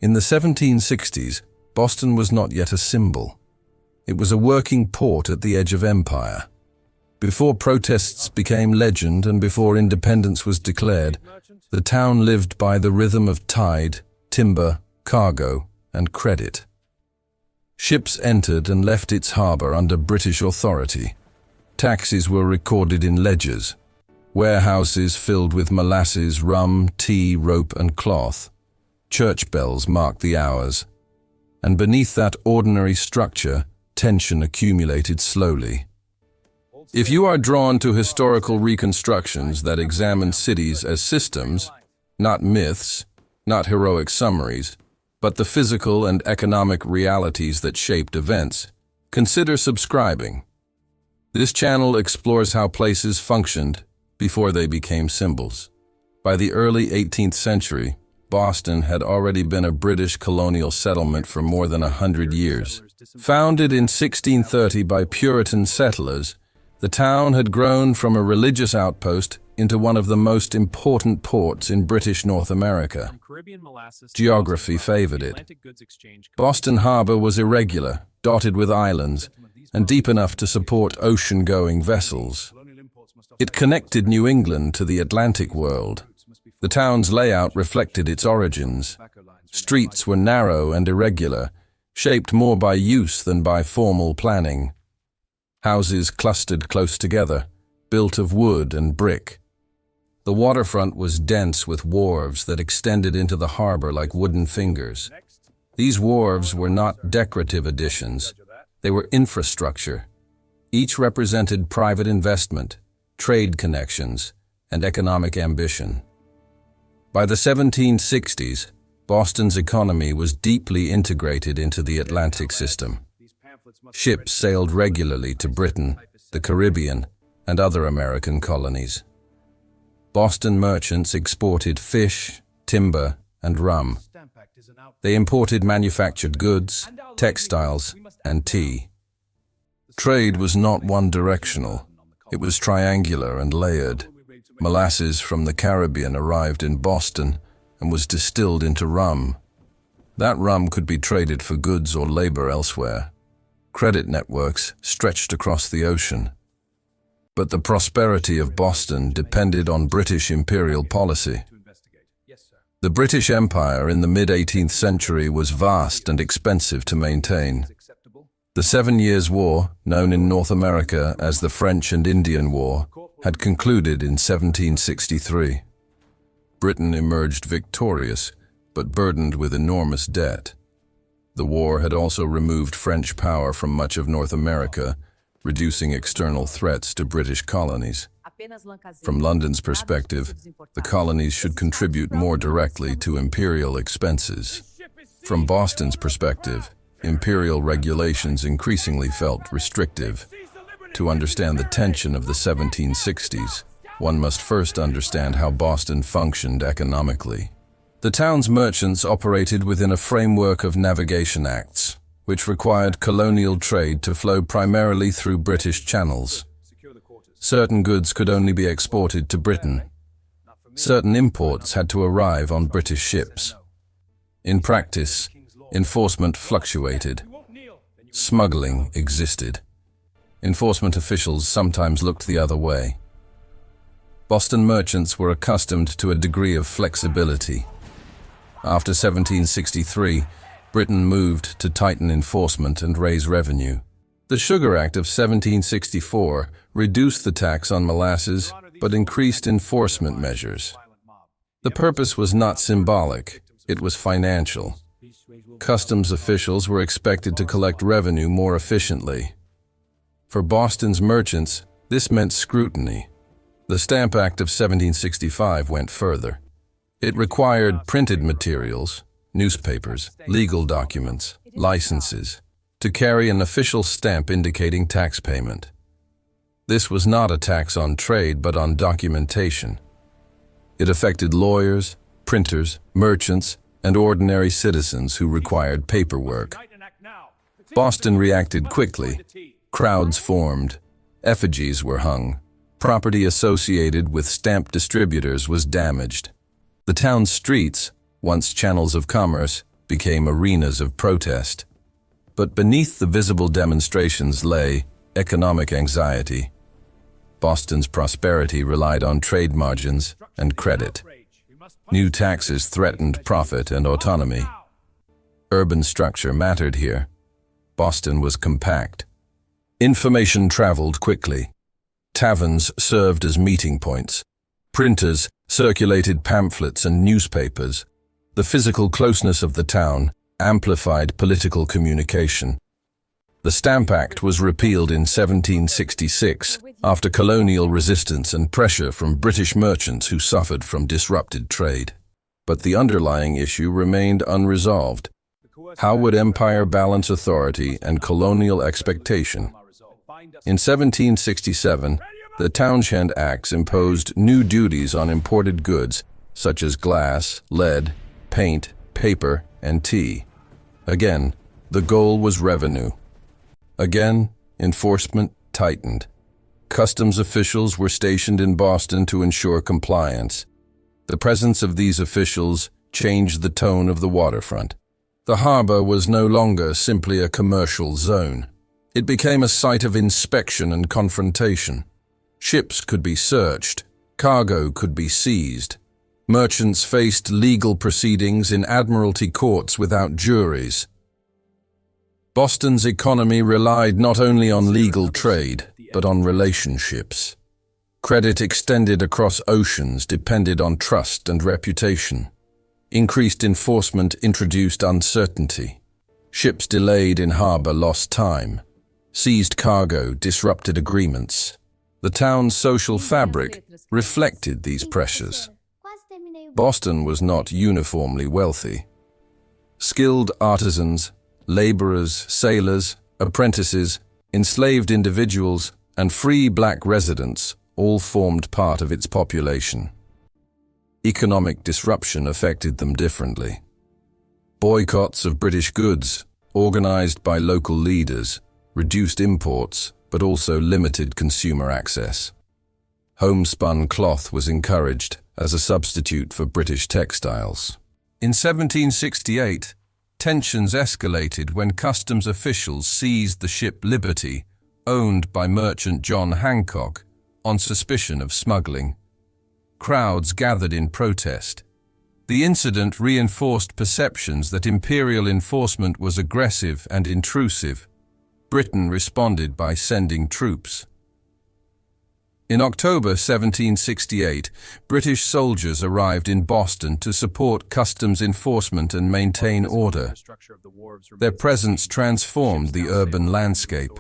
In the 1760s, Boston was not yet a symbol. It was a working port at the edge of empire. Before protests became legend and before independence was declared, the town lived by the rhythm of tide, timber, cargo, and credit. Ships entered and left its harbor under British authority. Taxes were recorded in ledgers. Warehouses filled with molasses, rum, tea, rope, and cloth. Church bells marked the hours. And beneath that ordinary structure, tension accumulated slowly. If you are drawn to historical reconstructions that examine cities as systems, not myths, not heroic summaries, but the physical and economic realities that shaped events, consider subscribing. This channel explores how places functioned before they became symbols. By the early 18th century, Boston had already been a British colonial settlement for more than 100 years. Founded in 1630 by Puritan settlers, the town had grown from a religious outpost into one of the most important ports in British North America. Geography favored it. Boston Harbor was irregular, dotted with islands, and deep enough to support ocean-going vessels. It connected New England to the Atlantic world. The town's layout reflected its origins. Streets were narrow and irregular, shaped more by use than by formal planning. Houses clustered close together, built of wood and brick. The waterfront was dense with wharves that extended into the harbor like wooden fingers. These wharves were not decorative additions. They were infrastructure. Each represented private investment, trade connections, and economic ambition. By the 1760s, Boston's economy was deeply integrated into the Atlantic system. Ships sailed regularly to Britain, the Caribbean, and other American colonies. Boston merchants exported fish, timber, and rum. They imported manufactured goods, textiles, and tea. Trade was not one-directional. It was triangular and layered. Molasses from the Caribbean arrived in Boston and was distilled into rum. That rum could be traded for goods or labor elsewhere. Credit networks stretched across the ocean. But the prosperity of Boston depended on British imperial policy. The British Empire in the mid-18th century was vast and expensive to maintain. The 7 Years' War, known in North America as the French and Indian War, had concluded in 1763. Britain emerged victorious, but burdened with enormous debt. The war had also removed French power from much of North America, reducing external threats to British colonies. From London's perspective, the colonies should contribute more directly to imperial expenses. From Boston's perspective, imperial regulations increasingly felt restrictive. To understand the tension of the 1760s, one must first understand how Boston functioned economically. The town's merchants operated within a framework of navigation acts, which required colonial trade to flow primarily through British channels. Certain goods could only be exported to Britain. Certain imports had to arrive on British ships. In practice, enforcement fluctuated. Smuggling existed. Enforcement officials sometimes looked the other way. Boston merchants were accustomed to a degree of flexibility. After 1763, Britain moved to tighten enforcement and raise revenue. The Sugar Act of 1764 reduced the tax on molasses but increased enforcement measures. The purpose was not symbolic, it was financial. Customs officials were expected to collect revenue more efficiently. For Boston's merchants, this meant scrutiny. The Stamp Act of 1765 went further. It required printed materials, newspapers, legal documents, licenses, to carry an official stamp indicating tax payment. This was not a tax on trade but on documentation. It affected lawyers, printers, merchants, and ordinary citizens who required paperwork. Boston reacted quickly. Crowds formed. Effigies were hung. Property associated with stamp distributors was damaged. The town's streets, once channels of commerce, became arenas of protest. But beneath the visible demonstrations lay economic anxiety. Boston's prosperity relied on trade margins and credit. New taxes threatened profit and autonomy. Urban structure mattered here. Boston was compact. Information traveled quickly. Taverns served as meeting points. Printers circulated pamphlets and newspapers. The physical closeness of the town amplified political communication. The Stamp Act was repealed in 1766 after colonial resistance and pressure from British merchants who suffered from disrupted trade. But the underlying issue remained unresolved. How would empire balance authority and colonial expectation? In 1767, the Townshend Acts imposed new duties on imported goods such as glass, lead, paint, paper, and tea. Again, the goal was revenue. Again, enforcement tightened. Customs officials were stationed in Boston to ensure compliance. The presence of these officials changed the tone of the waterfront. The harbor was no longer simply a commercial zone. It became a site of inspection and confrontation. Ships could be searched, cargo could be seized. Merchants faced legal proceedings in admiralty courts without juries. Boston's economy relied not only on legal trade, but on relationships. Credit extended across oceans depended on trust and reputation. Increased enforcement introduced uncertainty. Ships delayed in harbor lost time. Seized cargo disrupted agreements. The town's social fabric reflected these pressures. Boston was not uniformly wealthy. Skilled artisans, laborers, sailors, apprentices, enslaved individuals, and free black residents all formed part of its population. Economic disruption affected them differently. Boycotts of British goods, organized by local leaders, reduced imports but also limited consumer access. Homespun cloth was encouraged as a substitute for British textiles. In 1768, tensions escalated when customs officials seized the ship Liberty, owned by merchant John Hancock, on suspicion of smuggling. Crowds gathered in protest. The incident reinforced perceptions that imperial enforcement was aggressive and intrusive. Britain responded by sending troops. In October 1768, British soldiers arrived in Boston to support customs enforcement and maintain order. Their presence transformed the urban landscape.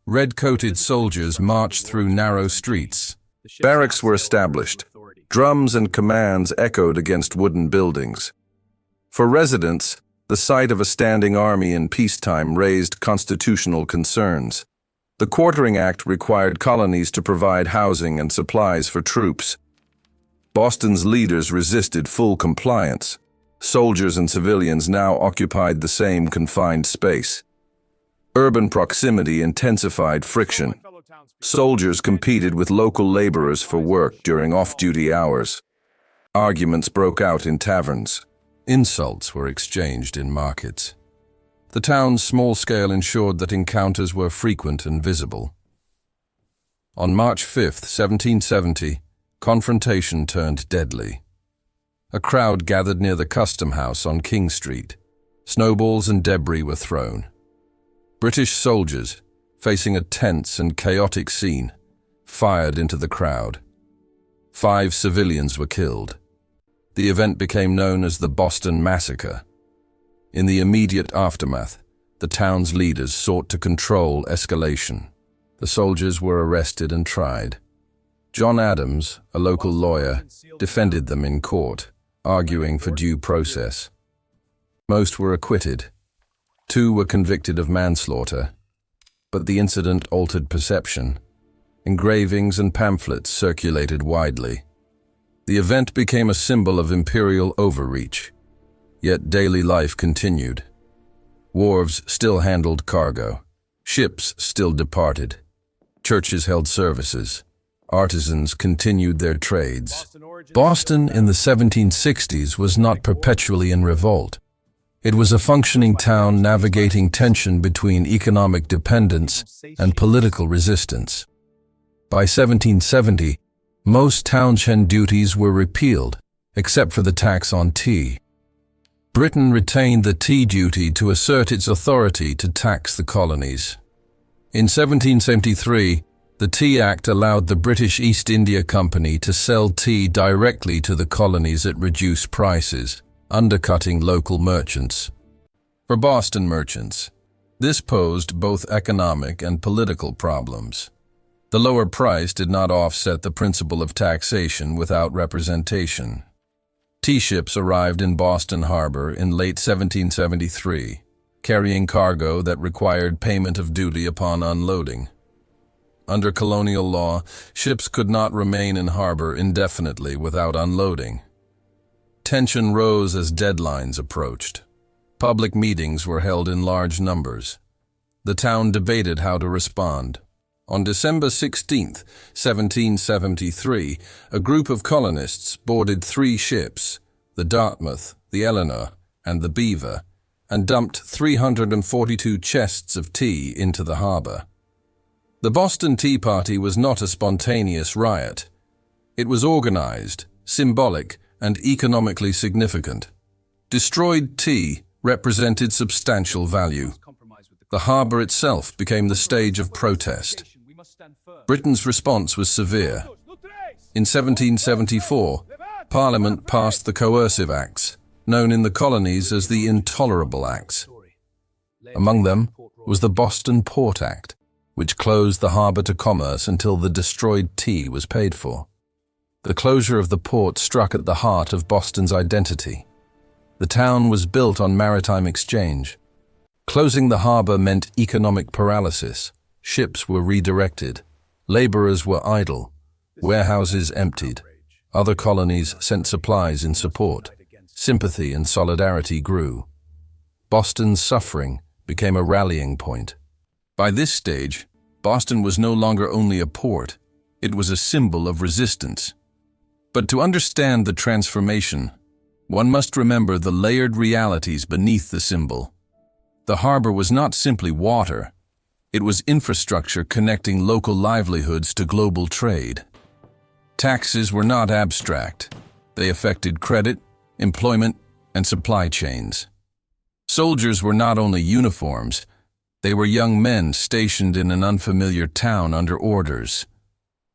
Red-coated soldiers marched through narrow streets. Barracks were established. Drums and commands echoed against wooden buildings. For residents, the sight of a standing army in peacetime raised constitutional concerns. The Quartering Act required colonies to provide housing and supplies for troops. Boston's leaders resisted full compliance. Soldiers and civilians now occupied the same confined space. Urban proximity intensified friction. Soldiers competed with local laborers for work during off-duty hours. Arguments broke out in taverns. Insults were exchanged in markets. The town's small scale ensured that encounters were frequent and visible. On March 5, 1770, confrontation turned deadly. A crowd gathered near the Custom House on King Street. Snowballs and debris were thrown. British soldiers, facing a tense and chaotic scene, fired into the crowd. 5 civilians were killed. The event became known as the Boston Massacre. In the immediate aftermath, the town's leaders sought to control escalation. The soldiers were arrested and tried. John Adams, a local lawyer, defended them in court, arguing for due process. Most were acquitted. 2 were convicted of manslaughter. But the incident altered perception. Engravings and pamphlets circulated widely. The event became a symbol of imperial overreach. Yet daily life continued. Wharves still handled cargo. Ships still departed. Churches held services. Artisans continued their trades. Boston in the 1760s was not perpetually in revolt. It was a functioning town navigating tension between economic dependence and political resistance. By 1770, most townshend duties were repealed, except for the tax on tea. Britain retained the tea duty to assert its authority to tax the colonies. In 1773, the Tea Act allowed the British East India Company to sell tea directly to the colonies at reduced prices, undercutting local merchants. For Boston merchants, this posed both economic and political problems. The lower price did not offset the principle of taxation without representation. Tea ships arrived in Boston Harbor in late 1773, carrying cargo that required payment of duty upon unloading. Under colonial law, ships could not remain in harbor indefinitely without unloading. Tension rose as deadlines approached. Public meetings were held in large numbers. The town debated how to respond. On December 16, 1773, a group of colonists boarded 3 ships, the Dartmouth, the Eleanor, and the Beaver, and dumped 342 chests of tea into the harbor. The Boston Tea Party was not a spontaneous riot. It was organized, symbolic, and economically significant. Destroyed tea represented substantial value. The harbor itself became the stage of protest. Britain's response was severe. In 1774, Parliament passed the Coercive Acts, known in the colonies as the Intolerable Acts. Among them was the Boston Port Act, which closed the harbor to commerce until the destroyed tea was paid for. The closure of the port struck at the heart of Boston's identity. The town was built on maritime exchange. Closing the harbor meant economic paralysis. Ships were redirected. Laborers were idle. Warehouses emptied. Other colonies sent supplies in support. Sympathy and solidarity grew. Boston's suffering became a rallying point. By this stage, Boston was no longer only a port. It was a symbol of resistance. But to understand the transformation, one must remember the layered realities beneath the symbol. The harbor was not simply water. It was infrastructure connecting local livelihoods to global trade. Taxes were not abstract. They affected credit, employment, and supply chains. Soldiers were not only uniforms, they were young men stationed in an unfamiliar town under orders.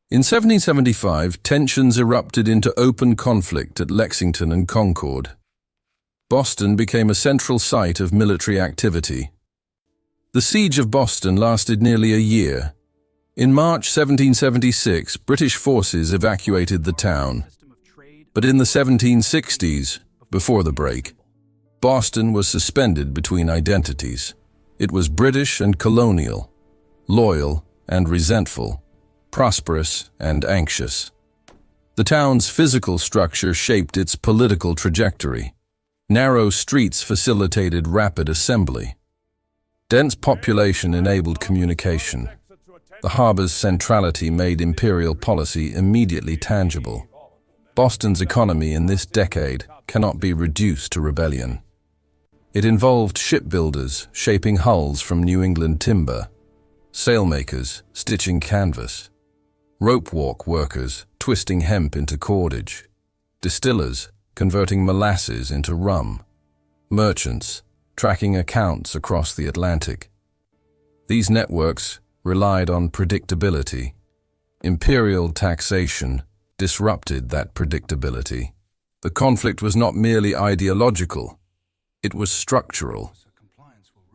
In 1775, tensions erupted into open conflict at Lexington and Concord. Boston became a central site of military activity. The siege of Boston lasted nearly a year. In March 1776, British forces evacuated the town. But in the 1760s, before the break, Boston was suspended between identities. It was British and colonial, loyal and resentful, prosperous and anxious. The town's physical structure shaped its political trajectory. Narrow streets facilitated rapid assembly. Dense population enabled communication. The harbor's centrality made imperial policy immediately tangible. Boston's economy in this decade cannot be reduced to rebellion. It involved shipbuilders shaping hulls from New England timber, sailmakers stitching canvas, rope-walk workers twisting hemp into cordage, distillers converting molasses into rum, merchants tracking accounts across the Atlantic. These networks relied on predictability. Imperial taxation disrupted that predictability. The conflict was not merely ideological, it was structural.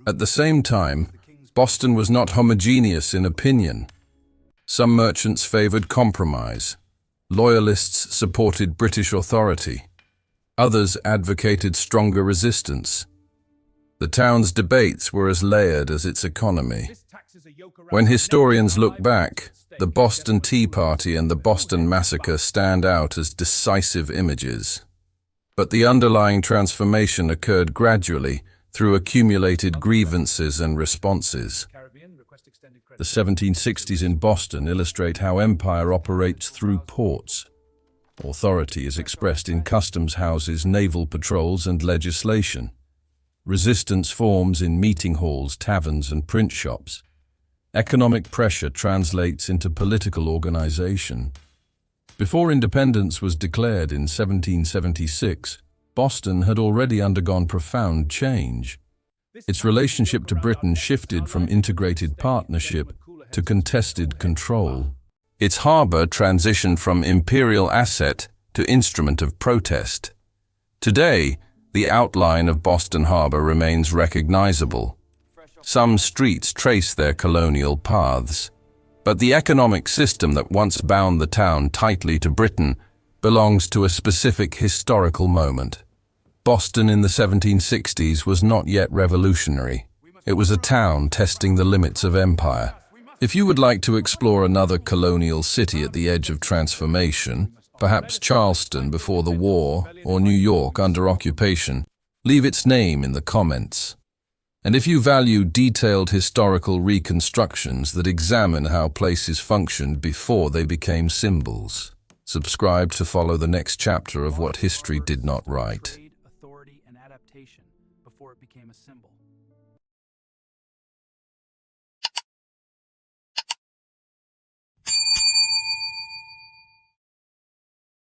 At the same time, Boston was not homogeneous in opinion. Some merchants favored compromise. Loyalists supported British authority. Others advocated stronger resistance. The town's debates were as layered as its economy. When historians look back, the Boston Tea Party and the Boston Massacre stand out as decisive images. But the underlying transformation occurred gradually through accumulated grievances and responses. The 1760s in Boston illustrate how empire operates through ports. Authority is expressed in customs houses, naval patrols, and legislation. Resistance forms in meeting halls, taverns, and print shops. Economic pressure translates into political organization. Before independence was declared in 1776, Boston had already undergone profound change. Its relationship to Britain shifted from integrated partnership to contested control. Its harbor transitioned from imperial asset to instrument of protest. Today, the outline of Boston Harbor remains recognizable. Some streets trace their colonial paths, but the economic system that once bound the town tightly to Britain belongs to a specific historical moment. Boston in the 1760s was not yet revolutionary. It was a town testing the limits of empire. If you would like to explore another colonial city at the edge of transformation, perhaps Charleston before the war or New York under occupation, leave its name in the comments. And if you value detailed historical reconstructions that examine how places functioned before they became symbols, subscribe to follow the next chapter of what history did not write. Authority and adaptation before it became a symbol.